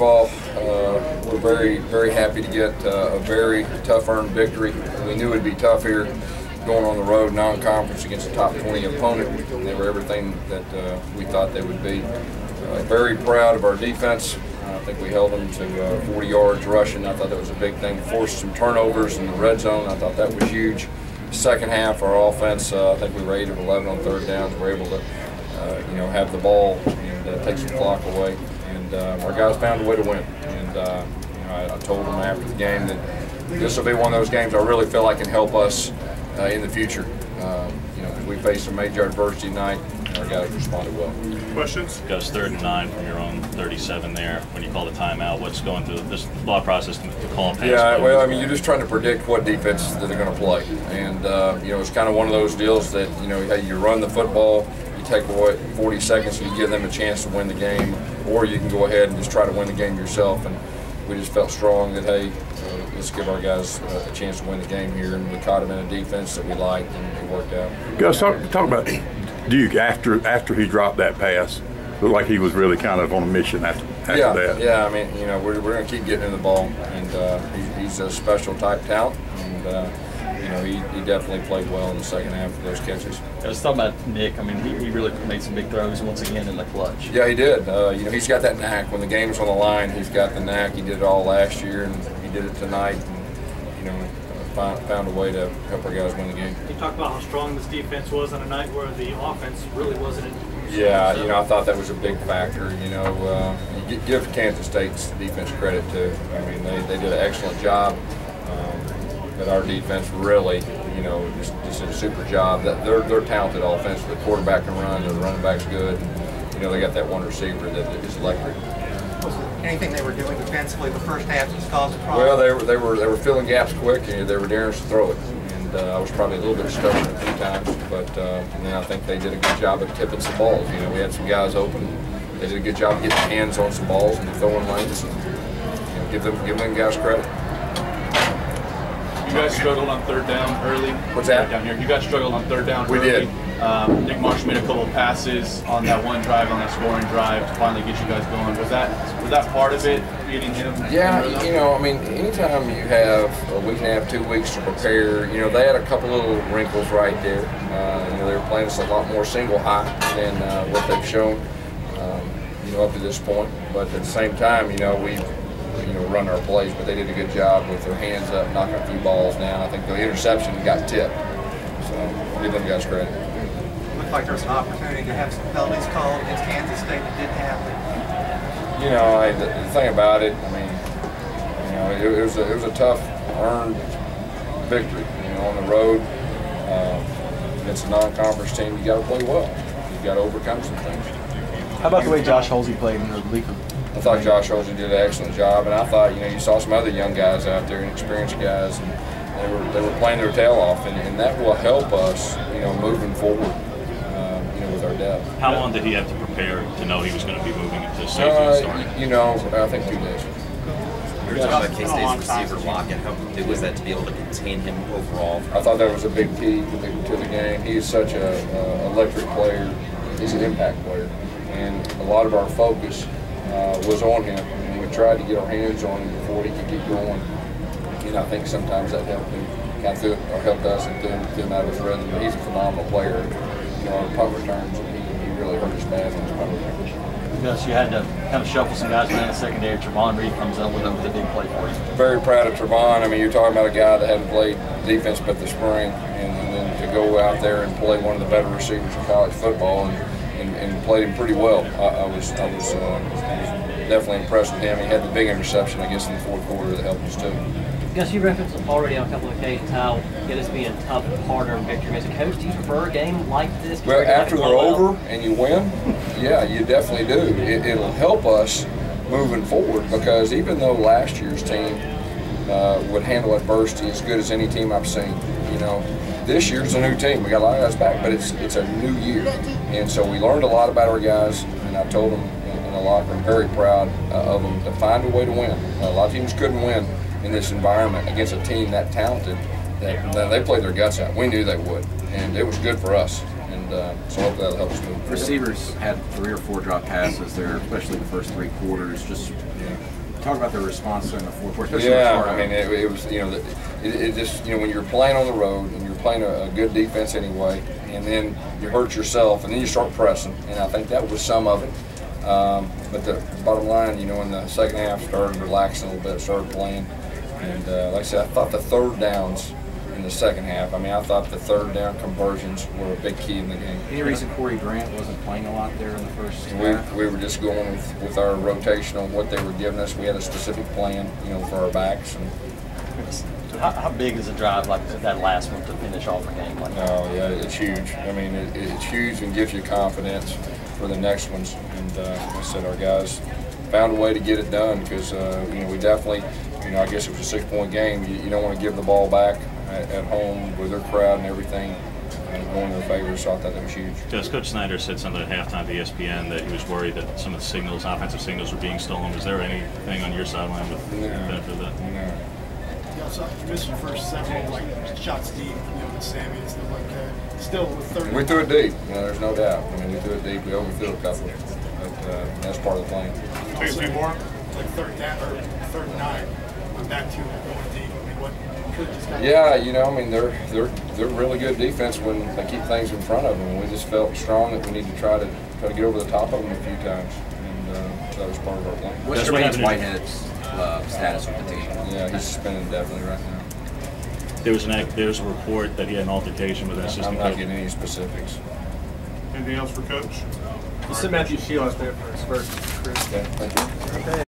all, we're very happy to get a very tough earned victory. We knew it'd be tough here going on the road, non-conference against a top 20 opponent. They were everything that we thought they would be. Very proud of our defense. I think we held them to 40 yards rushing. I thought that was a big thing. Forced some turnovers in the red zone. I thought that was huge. Second half, our offense, I think we were 8 of 11 on third downs. We were able to, have the ball and take some clock away. And our guys found a way to win. And I told them after the game that this will be one of those games I really feel like can help us in the future. We faced some major adversity tonight. Our guys responded well. Questions? Gus, 3rd and 9 from your own 37 there. When you call the timeout, what's going through this thought process to call a pass? Yeah, well, I mean, you're just trying to predict what defense that they're going to play. And, it's kind of one of those deals that, hey, you run the football, you take away 40 seconds and you give them a chance to win the game, or you can go ahead and just try to win the game yourself. And we just felt strong that, hey, let's give our guys a chance to win the game here. And we caught them in a defense that we liked, and it worked out. Gus, talk about Duke after he dropped that pass. Looked like he was really kind of on a mission after that. Yeah, I mean, we're going to keep getting him the ball, and he's a special type talent, and he definitely played well in the second half of those catches. Let's talk about Nick. I mean, he really made some big throws once again in the clutch. Yeah, he did. He's got that knack. When the game's on the line, he's got the knack. He did it all last year, and he did it tonight. And, found a way to help our guys win the game. You talked about how strong this defense was on a night where the offense really wasn't. Yeah, I thought that was a big factor. You give Kansas State's defense credit too. I mean, they did an excellent job. But our defense really, just did a super job. That they're talented offensively. The quarterback can run, the running back's good. They got that one receiver that is electric. Anything they were doing defensively the first half just caused a problem? Well, they were filling gaps quick, and they were daring us to throw it. And I was probably a little bit stubborn a few times, but then I think they did a good job of tipping some balls. We had some guys open. They did a good job of getting hands on some balls and throwing lanes. And, give them guys credit. You guys struggled on third down early. What's that? Down here. You guys struggled on third down we early. Did. Nick Marsh made a couple of passes on that one drive, on that scoring drive, to finally get you guys going. Was that part of it, getting him? Yeah, I mean, anytime you have a week and a half, 2 weeks to prepare, they had a couple little wrinkles right there. They were playing us a lot more single high than what they've shown, up to this point. But at the same time, we run our plays, but they did a good job with their hands up, knocking a few balls down. I think the interception got tipped, so give them guys credit. Looked like there was an opportunity to have some penalties called against Kansas State that didn't happen. The thing about it, I mean, it was a tough earned victory. On the road, against a non-conference team, you got to play well. You got to overcome some things. How about the way Josh Holsey played in the league? I thought Josh Holsey did an excellent job, and I thought you saw some other young guys out there, inexperienced guys, and they were playing their tail off, and that will help us, moving forward, with our depth. How long did he have to prepare to know he was going to be moving into safety and starting? I think 2 days. We were talking about K-State's receiver Lockett. How big was that to be able to contain him overall? I thought that was a big key to the game. He's such an electric player. He's an impact player, and a lot of our focus was on him, and we tried to get our hands on him before he could get going. I think sometimes that helped him, helped us and threw him out of his rhythm. But he's a phenomenal player. On punt returns, he really hurt us bad on his punt returns. Gus, you had to kind of shuffle some guys around the secondary. Trevon Reed comes up with a big play for you. Very proud of Trevon. I mean, you're talking about a guy that hadn't played defense but the spring, and then to go out there and play one of the better receivers in college football and played him pretty well. I was definitely impressed with him. He had the big interception, I guess, in the fourth quarter that helped us too. Gus, you referenced already on a couple of occasions how this being a tough, hard-earned victory. As a coach, do you prefer a game like this? Well, after they're over and you win, yeah, you definitely do. It'll help us moving forward, because even though last year's team would handle adversity as good as any team I've seen, this year's a new team. We got a lot of guys back, but it's a new year, and so we learned a lot about our guys. And I told them in the locker room, very proud of them to find a way to win. A lot of teams couldn't win in this environment against a team that talented. That they played their guts out. We knew they would, and it was good for us. And so hopefully that'll help us move. Receivers had 3 or 4 drop passes there, especially the first 3 quarters. Just Talk about the response in the fourth quarter. Yeah, I mean, it was, you know, it just, you know, when you're playing on the road and you're playing a good defense anyway, and then you hurt yourself and then you start pressing, and I think that was some of it. But the bottom line, you know, in the second half, started relaxing a little bit, started playing, and like I said, I thought the third downs in the second half, I mean, I thought the third down conversions were a big key in the game. Any reason Corey Grant wasn't playing a lot there in the first half? We were just going with our rotation on what they were giving us. We had a specific plan, you know, for our backs. And how big is a drive like that last one to finish off a game like that? Oh, yeah, it's huge. I mean, it's huge and gives you confidence for the next ones. And like I said, our guys found a way to get it done because, you know, we definitely, you know, I guess it was a 6-point game. You don't want to give the ball back at home with their crowd and everything going in their favor, so I thought that was huge. Yes, Coach Snyder said something at halftime to ESPN that he was worried that some of the signals, offensive signals, were being stolen. Was there anything on your sideline with the benefit of that? No. Yeah, so you missed your first several shots deep, you know, with Sammy and stuff like that. Still with 30. We threw it deep, you know, there's no doubt. I mean, we threw it deep. We overthrew a couple, but that's part of the plan. Also, more like third down or third and 9, went back to going deep. I mean, what could have just got? Yeah, you know, I mean, they're really good defense when they keep things in front of them. And we just felt strong that we need to try to get over the top of them a few times, and that was part of our plan. What's James Whitehead's status with the team? Yeah, he's suspended definitely right now. There was a report that he had an altercation with an assistant coach. I'm not getting any specifics. Anything else for Coach? You said Matthew Shields there for his first career. Okay, thank you.